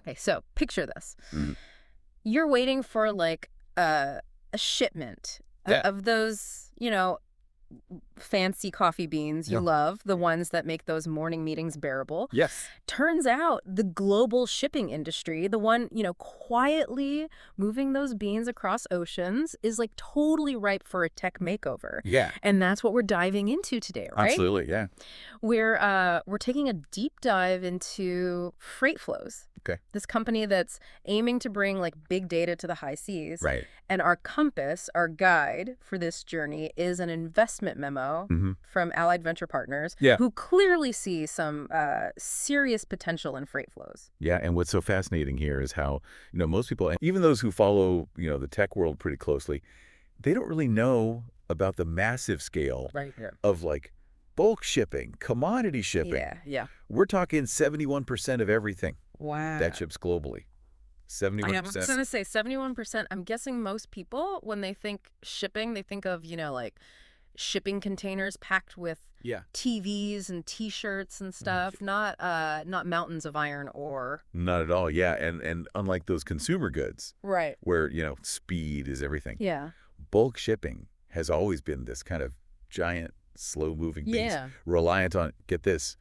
Okay, so picture this. Mm. You're waiting for like a shipment Yeah. of those, fancy coffee beans you Yeah. love, the ones that make those morning meetings bearable. Yes. Turns out the global shipping industry, the one, quietly moving those beans across oceans, is like totally ripe for a tech makeover. Yeah. And that's what we're diving into today, right? Absolutely. Yeah. We're taking a deep dive into FreightFlows. Okay. This company that's aiming to bring like big data to the high seas. Right. And our compass, our guide for this journey is an investment memo Mm-hmm. from Allied Venture Partners, Yeah. who clearly see some serious potential in FreightFlows. Yeah. And what's so fascinating here is how, most people, and even those who follow, the tech world pretty closely, they don't really know about the massive scale of like bulk shipping, commodity shipping. Yeah. We're talking 71% of everything Wow. that ships globally. 71%. I was going to say 71%. I'm guessing most people, when they think shipping, they think of, like shipping containers packed with Yeah. TVs and T-shirts and stuff, not mountains of iron ore. Not at all. Yeah. And unlike those consumer goods Right. where, speed is everything. Yeah. Bulk shipping has always been this kind of giant, slow-moving beast, Yeah. reliant on, get this,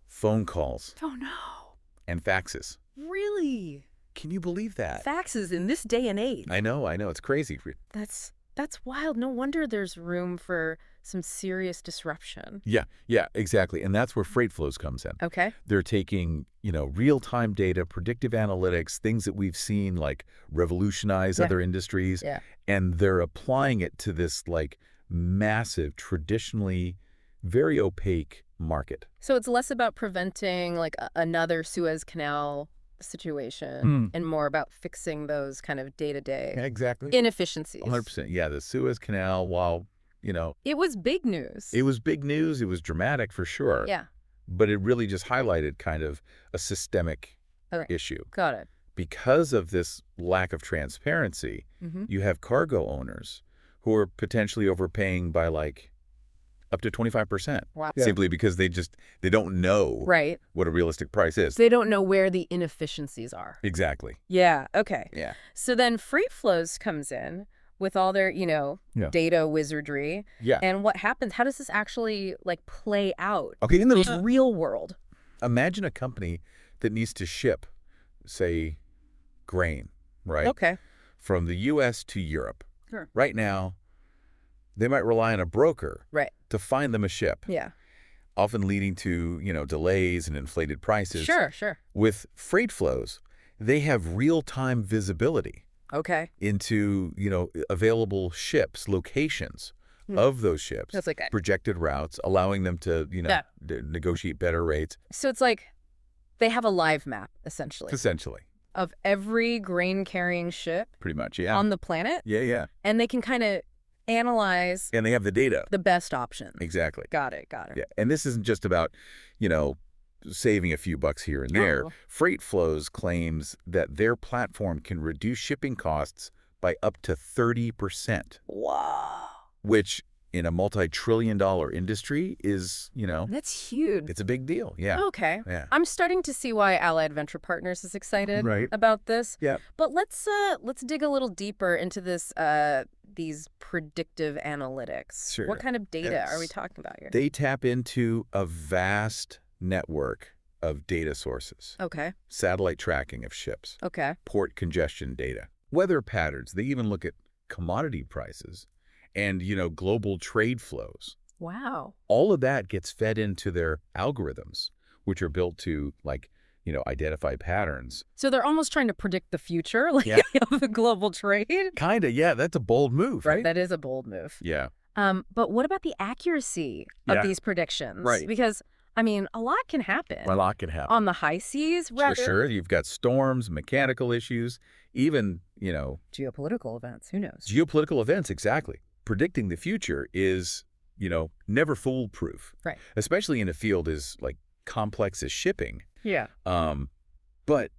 phone calls Oh, no. and faxes. Really? Can you believe that? Faxes in this day and age. I know. It's crazy. That's wild. No wonder there's room for some serious disruption. Yeah, exactly. And that's where FreightFlows comes in. Okay. They're taking, real-time data, predictive analytics, things that we've seen like revolutionize other industries, and they're applying it to this like massive, traditionally very opaque market. So it's less about preventing like another Suez Canal situation and more about fixing those kind of day-to-day Exactly. inefficiencies. 100%. Yeah, the Suez Canal, while, It was big news. it was big news, it was dramatic for sure. Yeah. But it really just highlighted kind of a systemic Okay. issue. Got it. Because of this lack of transparency, you have cargo owners who are potentially overpaying by like up to 25%. Wow. Simply because they don't know Right. what a realistic price is. They don't know where the inefficiencies are. Exactly. Yeah. Okay. Yeah. So then FreightFlows comes in with all their, data wizardry. Yeah. And what happens? How does this actually like play out Okay, in the real world? imagine a company that needs to ship, say, grain, right? Okay. From the U.S. to Europe. Sure. Right now, they might rely on a broker Right. to find them a ship, Yeah. often leading to, delays and inflated prices. Sure. With FreightFlows, they have real-time visibility Okay. into, available ships, locations of those ships, That's like projected routes, allowing them to, Yeah. negotiate better rates, So it's like they have a live map, essentially, essentially. of every grain-carrying ship Pretty much, yeah. on the planet, Yeah. and they can kind of analyze And they have the data. the best option. Exactly. Got it. Yeah. And this isn't just about, saving a few bucks here and there. Oh. FreightFlows claims that their platform can reduce shipping costs by up to 30%, Wow. which in a multi-trillion-dollar industry is, That's huge. it's a big deal. Yeah. Okay. Yeah. I'm starting to see why Allied Venture Partners is excited Right. about this. Yeah. But let's dig a little deeper into this these predictive analytics. Sure. What kind of data Yes. are we talking about here? They tap into a vast network of data sources, Okay. satellite tracking of ships, Okay. port congestion data, weather patterns. They even look at commodity prices and, global trade flows. Wow. All of that gets fed into their algorithms, which are built to, like, identify patterns. So they're almost trying to predict the future, like Yeah. of the global trade. Kind of, yeah. That's a bold move, right? That is a bold move. Yeah. But what about the accuracy of Yeah. these predictions? Right. Because, a lot can happen. A lot can happen. On the high seas, Sure. You've got storms, mechanical issues, even, geopolitical events. Who knows? geopolitical events, exactly. Predicting the future is, never foolproof. Right. Especially in a field as, like, complex as shipping. Yeah. But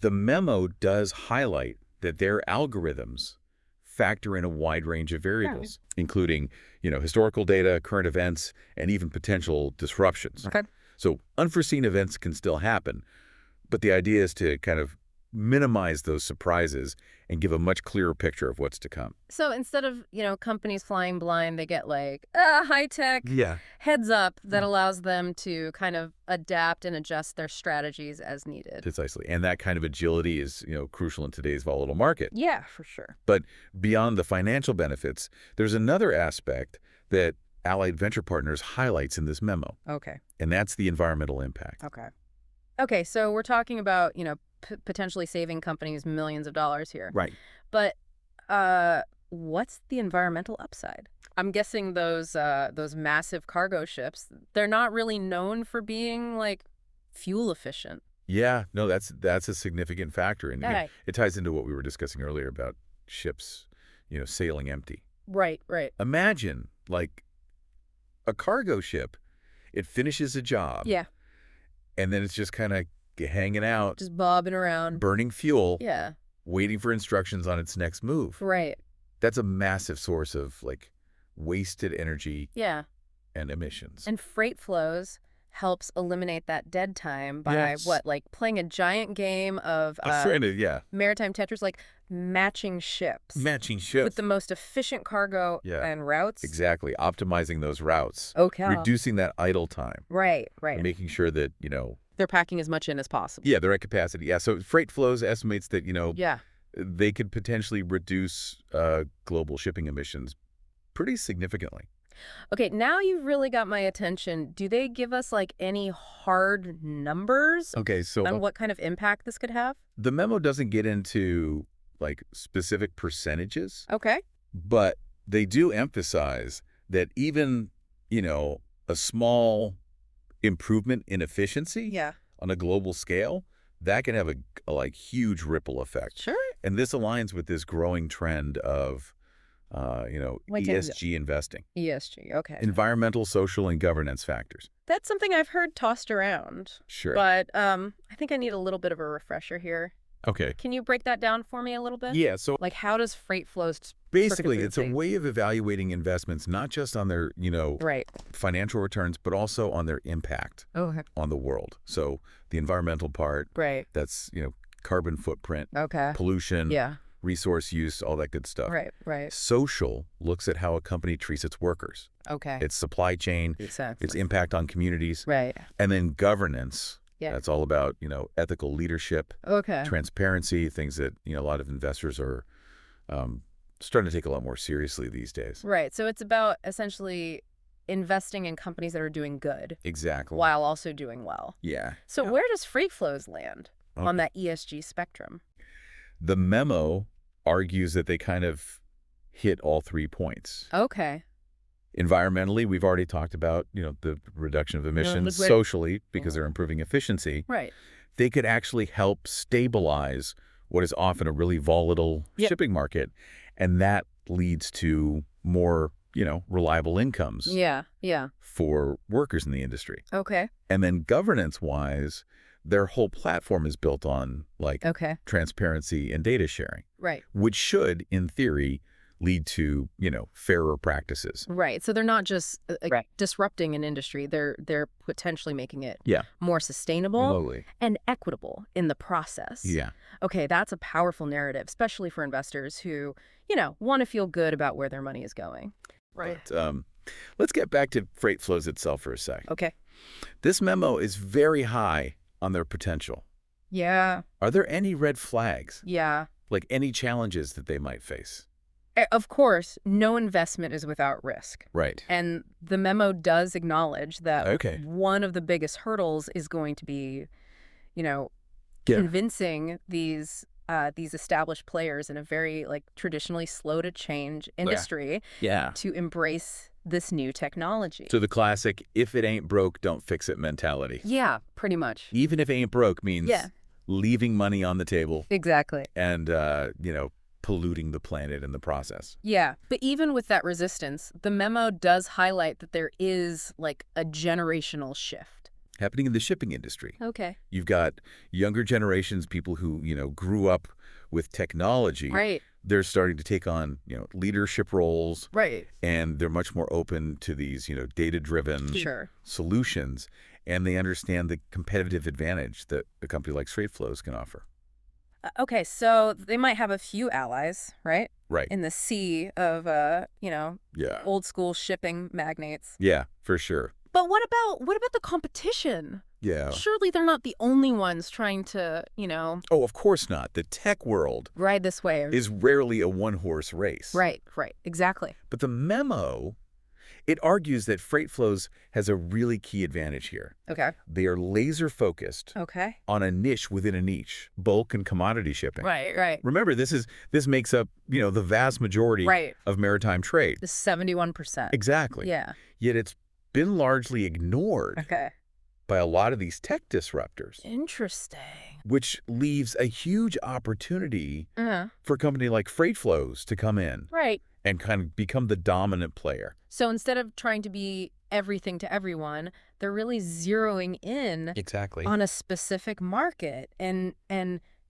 the memo does highlight that their algorithms factor in a wide range of variables, including, historical data, current events, and even potential disruptions. Okay. So unforeseen events can still happen, But the idea is to kind of minimize those surprises and give a much clearer picture of what's to come. So instead of, companies flying blind, they get like a high-tech Yeah. heads up that allows them to kind of adapt and adjust their strategies as needed. Precisely. And that kind of agility is, crucial in today's volatile market. Yeah, for sure. But beyond the financial benefits, there's another aspect that Allied Venture Partners highlights in this memo, Okay. and that's the environmental impact. Okay. Okay, so we're talking about, potentially saving companies millions of dollars here. Right. But what's the environmental upside? I'm guessing those massive cargo ships, they're not really known for being like fuel efficient. Yeah, no, that's a significant factor. And Right. it ties into what we were discussing earlier about ships, sailing empty. Right, right. Imagine, like, a cargo ship, it finishes a job, Yeah, and then it's just kind of hanging out, just bobbing around. burning fuel, Yeah, waiting for instructions on its next move. right. That's a massive source of, like, wasted energy Yeah. and emissions. And FreightFlows helps eliminate that dead time by Yes. like playing a giant game of Yeah. maritime Tetris, like matching ships Matching ships. with the most efficient cargo Yeah. and routes. Exactly. Optimizing those routes. Okay. Reducing that idle time. Right, right. And making sure that, They're packing as much in as possible. yeah, they're at capacity. Yeah, so FreightFlows estimates that, Yeah. they could potentially reduce global shipping emissions pretty significantly. Okay, now you've really got my attention. Do they give us like any hard numbers Okay, so on what kind of impact this could have? the memo doesn't get into, like, specific percentages, Okay. but they do emphasize that even, a small improvement in efficiency Yeah. on a global scale, that can have a like huge ripple effect. Sure. And this aligns with this growing trend of, Like ESG investing, ESG. Okay. environmental, social, and governance factors. That's something I've heard tossed around. Sure. But I think I need a little bit of a refresher here. Okay. Can you break that down for me a little bit? Yeah. So Like, how does FreightFlows basically, circuit it's a things? way of evaluating investments, not just on their, Right. financial returns, but also on their impact Oh, on the world. So the environmental part, right. that's, carbon footprint, Okay. pollution, Yeah. resource use, all that good stuff. Right, right. Social looks at how a company treats its workers, Okay. its supply chain, Exactly. its impact on communities, Right. and then governance. Yeah. That's all about, ethical leadership, Okay. transparency, things that, a lot of investors are starting to take a lot more seriously these days. Right. So it's about essentially investing in companies that are doing good Exactly. while also doing well. Yeah. So where does FreightFlows land on Okay. that ESG spectrum? The memo argues that they kind of hit all 3 points. Okay. Environmentally, we've already talked about, the reduction of emissions. liquid- Socially, because they're improving efficiency. Right. They could actually help stabilize what is often a really volatile Yep. shipping market. And that leads to more, reliable incomes Yeah. Yeah. for workers in the industry. Okay. And then governance-wise, their whole platform is built on, like, Okay. transparency and data sharing, Right. which should, in theory, lead to, fairer practices. Right. So they're not just Right. disrupting an industry. They're potentially making it Yeah. more sustainable Slowly. and equitable in the process. Yeah. Okay, that's a powerful narrative, especially for investors who, want to feel good about where their money is going. Right. But, let's get back to FreightFlows itself for a sec. Okay. This memo is very high on their potential. Yeah. Are there any red flags, Yeah. like any challenges that they might face? Of course, no investment is without risk. Right. And the memo does acknowledge that Okay. one of the biggest hurdles is going to be, Yeah. convincing these established players in a very traditionally slow to change industry Yeah. to embrace this new technology. So the classic, if it ain't broke, don't fix it mentality. Yeah, pretty much. Even if ain't broke means Yeah. leaving money on the table Exactly. and, polluting the planet in the process. Yeah, but even with that resistance, the memo does highlight that there is a generational shift. Happening in the shipping industry. Okay. You've got younger generations, people who, grew up with technology. Right. They're starting to take on, leadership roles. Right. And they're much more open to these, data-driven Sure. solutions. and they understand the competitive advantage that a company like FreightFlows can offer. Okay, so they might have a few allies, right? Right. In the sea of, Yeah. old school shipping magnates. Yeah, for sure. But what about the competition? Yeah. Surely they're not the only ones trying to, Oh, of course not. The tech world ride this wave. is rarely a one-horse race. Right, exactly. But the memo, it argues that FreightFlows has a really key advantage here. Okay. They are laser-focused Okay. on a niche within a niche, bulk and commodity shipping. Right. Remember, this makes up, the vast majority of maritime trade. The 71%. Exactly. Yeah. Yet it's been largely ignored Okay. by a lot of these tech disruptors. Interesting. Which leaves a huge opportunity Uh-huh. for a company like FreightFlows to come in Right. and kind of become the dominant player. So instead of trying to be everything to everyone, they're really zeroing in Exactly. on a specific market and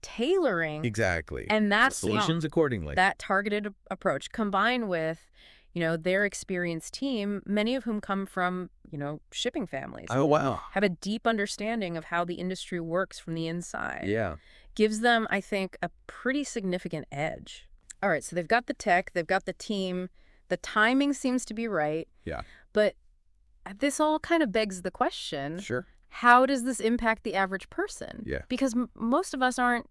tailoring. Exactly. And that's solutions accordingly. That targeted approach combined with, their experienced team, many of whom come from, shipping families. Oh, wow. Have a deep understanding of how the industry works from the inside. Yeah. Gives them, I think, a pretty significant edge. All right, so they've got the tech, they've got the team, the timing seems to be right. Yeah. But this all kind of begs the question. Sure. How does this impact the average person? Yeah. Because most of us aren't,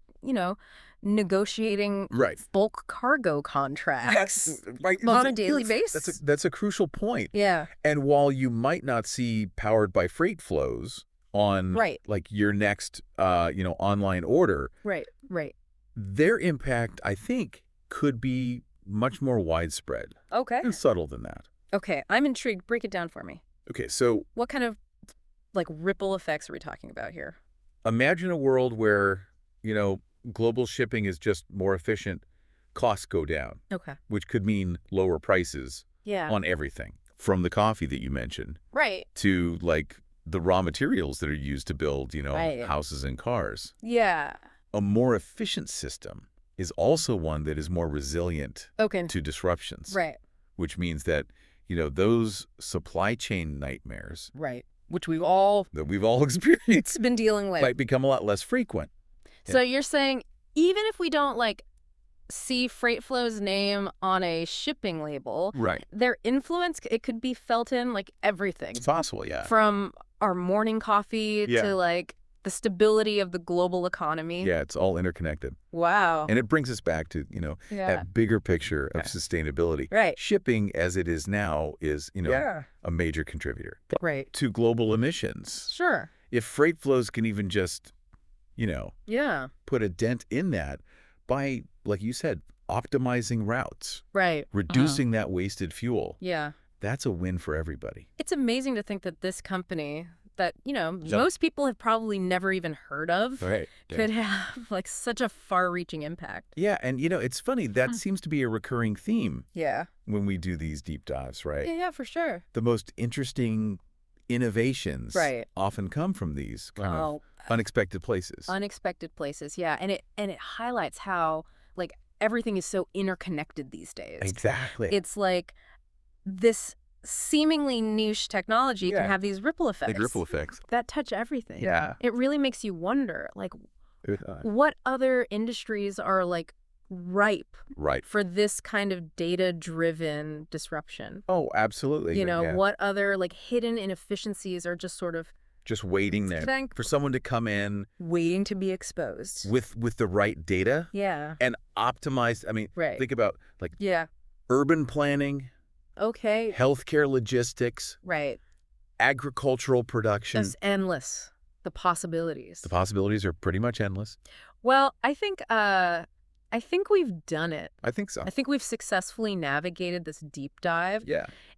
negotiating bulk cargo contracts on a daily basis. That's a crucial point. Yeah. And while you might not see powered by FreightFlows on like your next online order, right, their impact, I think, could be much more widespread. Okay. And subtle than that. Okay, I'm intrigued. Break it down for me. Okay, so what kind of ripple effects are we talking about here? Imagine a world where, global shipping is just more efficient, costs go down. Okay. Which could mean lower prices on everything, from the coffee that you mentioned. Right. To the raw materials that are used to build, houses and cars. Yeah. A more efficient system is also one that is more resilient to disruptions. Right. Which means that, those supply chain nightmares. Right. Which we've all experienced. Been dealing with. Might become a lot less frequent. So you're saying even if we don't see FreightFlows' name on a shipping label, their influence, it could be felt in everything. It's possible, yeah. From our morning coffee to the stability of the global economy. Yeah, it's all interconnected. Wow. And it brings us back to, that bigger picture of sustainability. Right. Shipping as it is now is, a major contributor to global emissions. Sure. If FreightFlows can even just, put a dent in that by, like you said, optimizing routes. Right. Reducing that wasted fuel. Yeah. That's a win for everybody. It's amazing to think that this company that, most people have probably never even heard of could have such a far-reaching impact. Yeah, and it's funny, that seems to be a recurring theme. Yeah. When we do these deep dives, right? Yeah, for sure. The most interesting innovations often come from these kind of unexpected places. Unexpected places, yeah. And it highlights how everything is so interconnected these days. Exactly. It's this seemingly niche technology can have these ripple effects. Big ripple effects. That touch everything. Yeah. It really makes you wonder, what other industries are ripe for this kind of data-driven disruption? Oh, absolutely. What other hidden inefficiencies are just sort of just waiting there for someone to come in, waiting to be exposed with the right data. Yeah. And optimize. I mean, think about urban planning. Okay. Healthcare logistics. Right. Agricultural production. Just endless. The possibilities. The possibilities are pretty much endless. Well, I think we've done it. I think so. I think we've successfully navigated this deep dive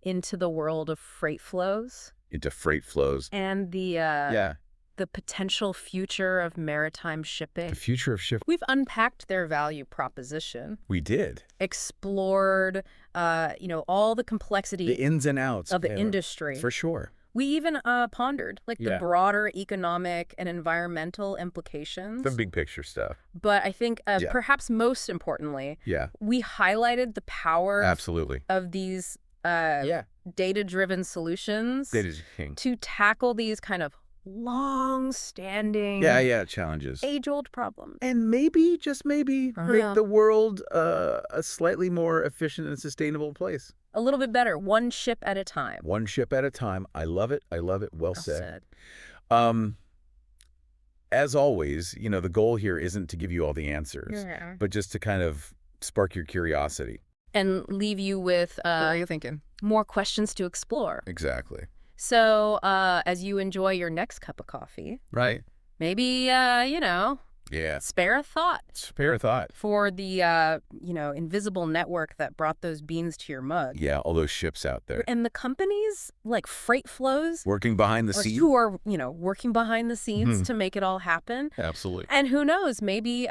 into the world of FreightFlows. Into FreightFlows. And the potential future of maritime shipping. The future of shipping. We've unpacked their value proposition. We did. Explored, all the complexity. The ins and outs. Of the industry. For sure. We even pondered the broader economic and environmental implications. The big picture stuff. But I think perhaps most importantly, we highlighted the power of these data-driven solutions Data's king. to tackle these kind of long-standing, Yeah, challenges. age-old problems. And maybe, just maybe, make the world a slightly more efficient and sustainable place. A little bit better, one ship at a time. One ship at a time. I love it. I love it. Well said. Um, as always, the goal here isn't to give you all the answers, but just to kind of spark your curiosity. And leave you with what are you thinking? More questions to explore. Exactly. So as you enjoy your next cup of coffee, Right. maybe, spare a thought. Spare a thought. For the, invisible network that brought those beans to your mug. Yeah, all those ships out there. And the companies like FreightFlows. Working behind the scenes. Who are, working behind the scenes to make it all happen. Absolutely. And who knows, maybe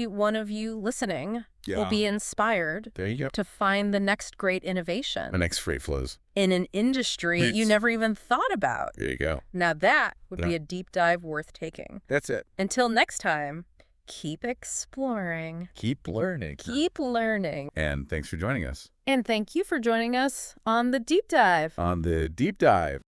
one of you listening will be inspired to find the next great innovation. The next FreightFlows. In an industry you never even thought about. There you go. Now that would be a deep dive worth taking. That's it. Until next time, keep exploring. Keep learning. Keep learning. And thanks for joining us. And thank you for joining us on The Deep Dive. On The Deep Dive.